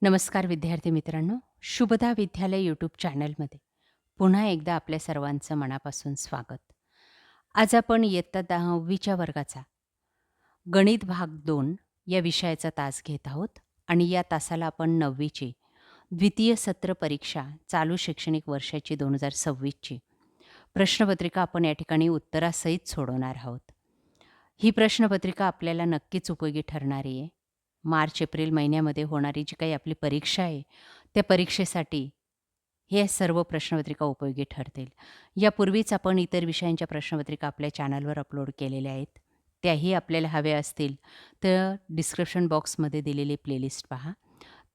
नमस्कार विद्यार्थी मित्रांनो, शुभदा विद्यालय यूट्यूब चॅनलमध्ये पुन्हा एकदा आपल्या सर्वांचं मनापासून स्वागत. आज आपण इयत्ता 10वीच्या वर्गाचा गणित भाग 2 या विषयाचा तास घेत आहोत आणि या तासाला आपण 9वीची द्वितीय सत्र परीक्षा चालू शैक्षणिक वर्षाची 2026ची प्रश्नपत्रिका आपण या ठिकाणी उत्तरासहित सोडवणार आहोत. ही प्रश्नपत्रिका आपल्याला नक्कीच उपयोगी ठरणारी आहे. मार्च-एप्रिल महिन्यामध्ये होणारी जी काही आपली परीक्षा आहे, त्या परीक्षेसाठी हे सर्व प्रश्नपत्रिका उपयोगी ठरतील. यापूर्वीच आपण इतर विषयांच्या प्रश्नपत्रिका आपल्या चॅनलवर अपलोड केलेल्या आहेत. त्याही आपल्याला हव्या असतील तर डिस्क्रिप्शन बॉक्समध्ये दिलेली प्लेलिस्ट पहा.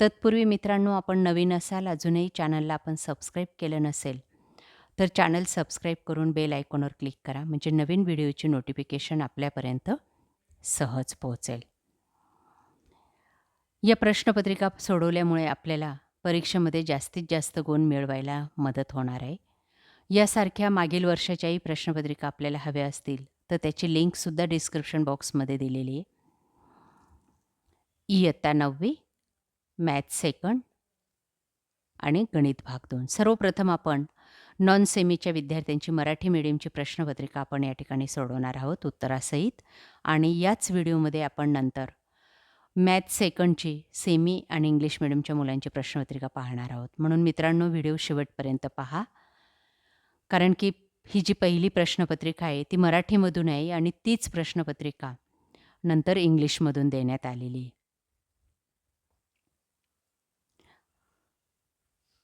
तत्पूर्वी मित्रांनो, आपण नवीन असाल, अजूनही चॅनलला आपण सबस्क्राईब केलं नसेल, तर चॅनल सबस्क्राईब करून बेल आयकॉनवर क्लिक करा, म्हणजे नवीन व्हिडिओची नोटिफिकेशन आपल्यापर्यंत सहज पोहोचेल. या प्रश्नपत्रिका सोडवल्यामुळे आपल्याला परीक्षेमध्ये जास्तीत जास्त गुण मिळवायला मदत होणार आहे. यासारख्या मागील वर्षाच्याही प्रश्नपत्रिका आपल्याला हव्या असतील तर त्याची लिंकसुद्धा डिस्क्रिप्शन बॉक्समध्ये दिलेली आहे. इयत्ता 9वी, मॅथ सेकंड आणि गणित भाग 2. सर्वप्रथम आपण नॉन सेमीच्या विद्यार्थ्यांची मराठी मीडियमची प्रश्नपत्रिका आपण या ठिकाणी सोडवणार आहोत उत्तरासहित, आणि याच व्हिडिओमध्ये आपण नंतर मॅथ सेकंडची सेमी आणि इंग्लिश मीडियमच्या मुलांची प्रश्नपत्रिका पाहणार आहोत. म्हणून मित्रांनो, व्हिडिओ शेवटपर्यंत पहा, कारण की ही जी पहिली प्रश्नपत्रिका आहे ती मराठीमधून आहे आणि तीच प्रश्नपत्रिका नंतर इंग्लिशमधून देण्यात आलेली आहे.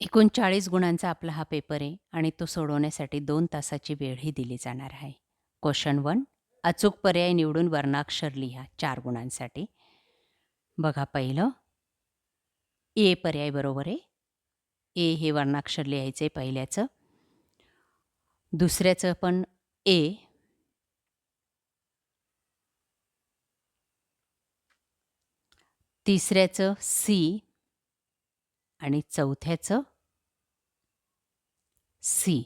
एकूण 40 गुणांचा आपला हा पेपर आहे आणि तो सोडवण्यासाठी 2 तासाची वेळही दिली जाणार आहे. क्वेश्चन 1, अचूक पर्याय निवडून वर्णाक्षर लिहा 4 गुणांसाठी. बघा, पहिलं ए पर्याय बरोबर आहे. ए हे वर्णाक्षर लिहायचे पहिल्याचं. दुसऱ्याचं पण ए. तिसऱ्याचं सी आणि चौथ्याचं सी.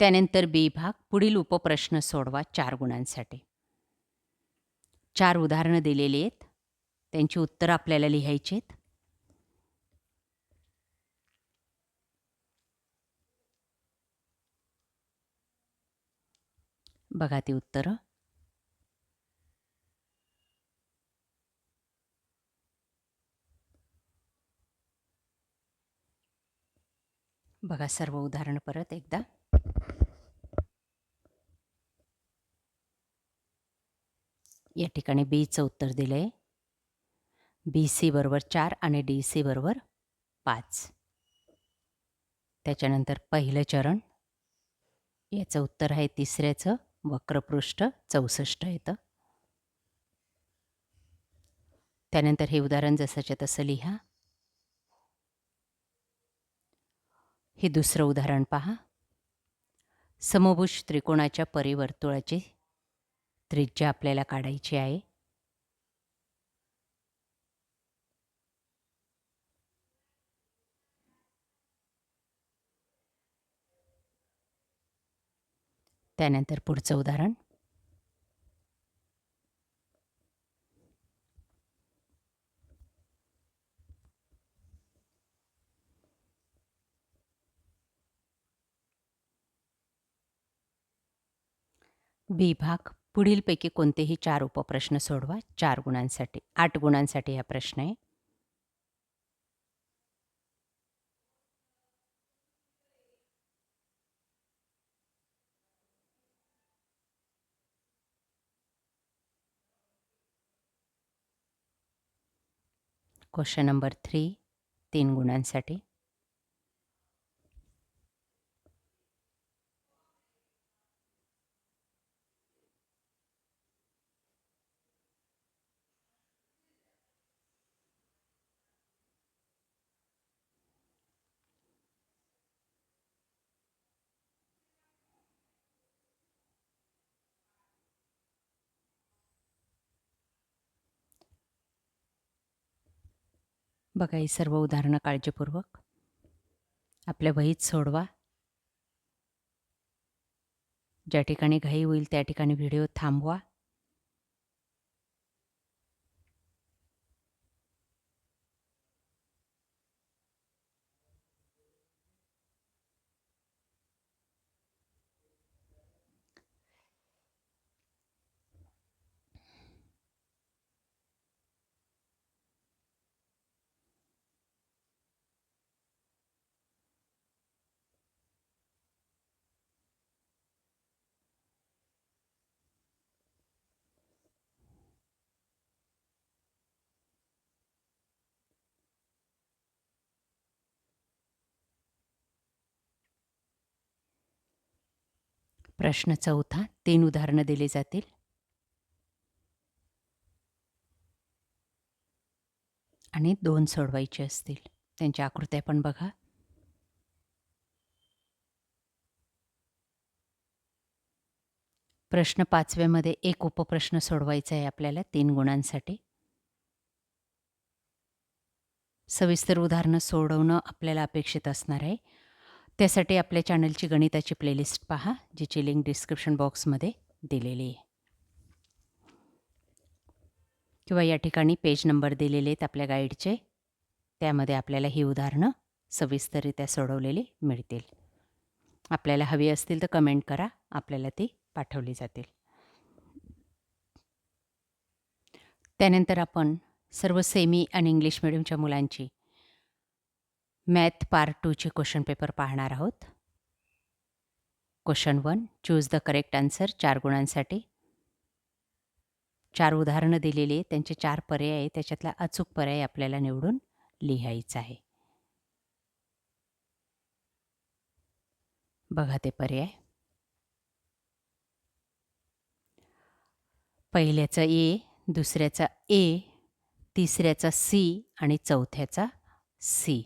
त्यानंतर बी भाग, पुढील उपप्रश्न सोडवा 4 गुणांसाठी. 4 उदाहरणं दिलेली आहेत, त्यांची उत्तरं आपल्याला लिहायची आहेत. बघा ती उत्तरं. बघा सर्व उदाहरणं परत एकदा. या ठिकाणी बीचं उत्तर दिलं आहे. बी सी बरोबर 4 आणि डी सी बरोबर 5. त्याच्यानंतर पहिलं चरण, याचं उत्तर आहे तिसऱ्याचं वक्रपृष्ठ 64 येतं. त्यानंतर हे उदाहरण जसंच्या तसं लिहा. हे दुसरं उदाहरण पहा. समभुज त्रिकोणाच्या परिवर्तुळाची त्रिज्या आपल्याला काढायची आहे. त्यानंतर पुढचं उदाहरण. बी भाग, पुढीलपैकी कोणतेही 4 उपप्रश्न सोडवा 4 गुणांसाठी. 8 गुणांसाठी हा प्रश्न आहे. क्वेश्चन नंबर 3, 3 गुणांसाठी. बघा ही सर्व उदाहरणं काळजीपूर्वक आपल्या वहीत सोडवा. ज्या ठिकाणी घाई होईल त्या ठिकाणी व्हिडिओ थांबवा. प्रश्न 4 3 उदाहरणं दिली जातील आणि 2 सोडवायचे असतील. त्यांच्या आकृत्या पण बघा. प्रश्न 5व्यामध्ये एक उपप्रश्न सोडवायचा आहे आपल्याला 3 गुणांसाठी. सविस्तर उदाहरणं सोडवणं आपल्याला अपेक्षित असणार आहे. त्यासाठी आपल्या चॅनलची गणिताची प्लेलिस्ट पहा, जिची लिंक डिस्क्रिप्शन बॉक्समध्ये दिलेली आहे. किंवा या ठिकाणी पेज नंबर दिलेले आहेत आपल्या गाईडचे. त्यामध्ये आपल्याला ही उदाहरणं सविस्तररित्या सोडवलेली मिळतील. आपल्याला हवी असतील तर कमेंट करा, आपल्याला ती पाठवली जातील. त्यानंतर आपण सर्व सेमी आणि इंग्लिश मिडियमच्या मुलांची मॅथ पार्ट 2चे क्वेश्चन पेपर पाहणार आहोत. Question 1 choose the correct answer 4 गुणांसाठी. 4 उदाहरणं दिलेली आहेत, त्यांचे 4 पर्याय आहेत, त्याच्यातला अचूक पर्याय आपल्याला निवडून लिहायचा आहे. बघा ते पर्याय. पहिल्याचा ए, दुसऱ्याचा ए, तिसऱ्याचा सी आणि चौथ्याचा सी.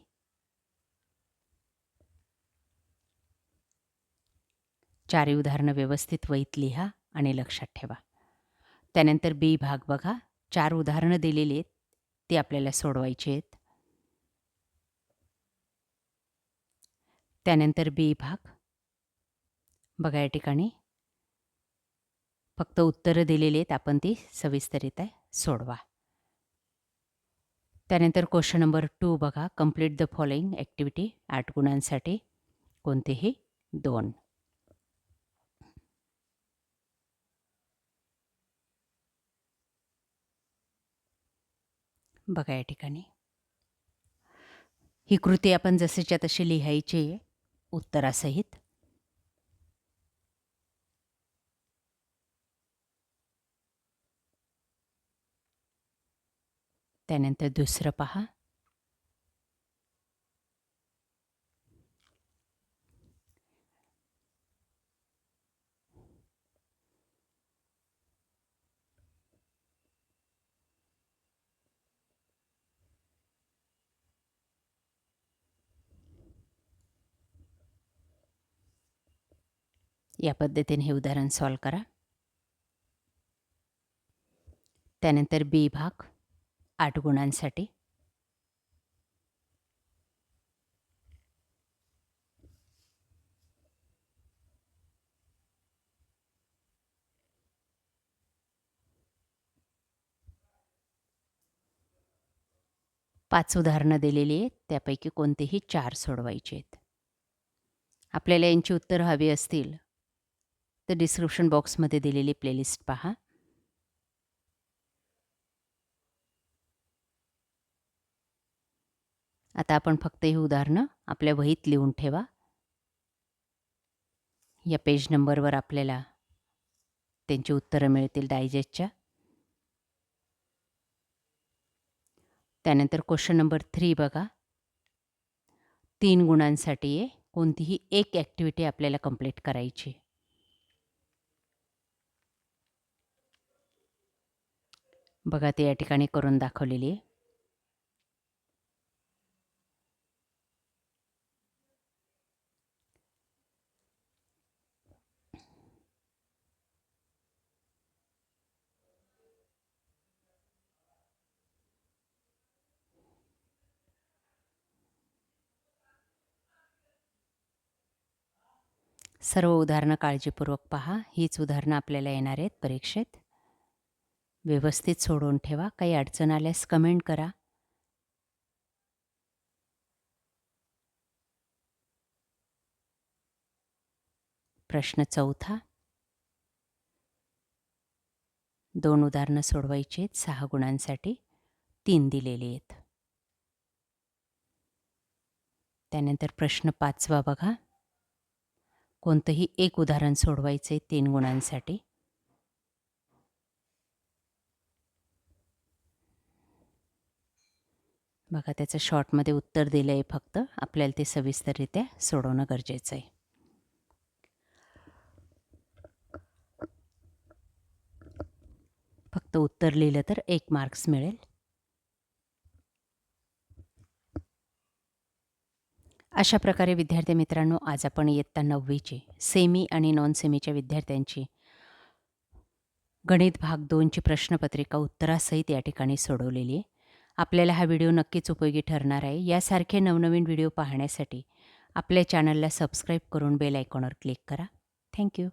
चारही उदाहरणं व्यवस्थित वहीत लिहा आणि लक्षात ठेवा. त्यानंतर बी भाग बघा. 4 उदाहरणं दिलेली आहेत, ती आपल्याला सोडवायची आहेत. त्यानंतर बी भाग बघा, या ठिकाणी फक्त उत्तरं दिलेली आहेत, आपण ती सविस्तररित्या सोडवा. त्यानंतर क्वेश्चन नंबर 2 बघा. कंप्लीट द फॉलोइंग ॲक्टिव्हिटी 8 गुणांसाठी, कोणतेही 2. बघा या ठिकाणी ही कृती आपण जशीच्या तशी लिहायची आहे उत्तरासहित. त्यानंतर दुसरं पहा. या पद्धतीने हे उदाहरण सॉल्व करा. त्यानंतर बी भाग 8 गुणांसाठी. पाच उदाहरणं दिलेली आहेत, त्यापैकी कोणतेही 4 सोडवायचे आहेत. आपल्याला यांची उत्तरं हवी असतील तर डिस्क्रिप्शन बॉक्समध्ये दिलेली प्लेलिस्ट पहा. आता आपण फक्त ही उदाहरणं आपल्या वहीत लिहून ठेवा. या पेज नंबरवर आपल्याला त्यांची उत्तरं मिळतील डायजेस्टच्या. त्यानंतर क्वेश्चन नंबर 3 बघा. 3 गुणांसाठी आहे, कोणतीही एक ॲक्टिव्हिटी आपल्याला कंप्लीट करायची. बघा ते या ठिकाणी करून दाखवलेली आहे. सर्व उदाहरणं काळजीपूर्वक पहा. हीच उदाहरणं आपल्याला येणार आहेत परीक्षेत. व्यवस्थित सोडवून ठेवा. काही अडचण आल्यास कमेंट करा. प्रश्न 4 2 उदाहरणं सोडवायची आहेत 6 गुणांसाठी. 3 दिलेली आहेत. त्यानंतर प्रश्न 5वा बघा. कोणतंही एक उदाहरण सोडवायचं आहे 3 गुणांसाठी. बघा त्याचं शॉर्टमध्ये उत्तर दिलं आहे, फक्त आपल्याला ते सविस्तररित्या सोडवणं गरजेचं आहे. फक्त उत्तर लिहिलं तर 1 मार्क्स मिळेल. अशा प्रकारे विद्यार्थी मित्रांनो, आज आपण इयत्ता 9वीचे सेमी आणि नॉन सेमीच्या विद्यार्थ्यांची गणित भाग 2ची प्रश्नपत्रिका उत्तरासहित या ठिकाणी सोडवलेली आहे. आपल्याला हा व्हिडिओ नक्कीच उपयोगी ठरणार आहे. यासारखे नवनवीन व्हिडिओ पाहण्यासाठी आपल्या चॅनलला सबस्क्राईब करून बेल आयकॉनवर क्लिक करा. Thank you.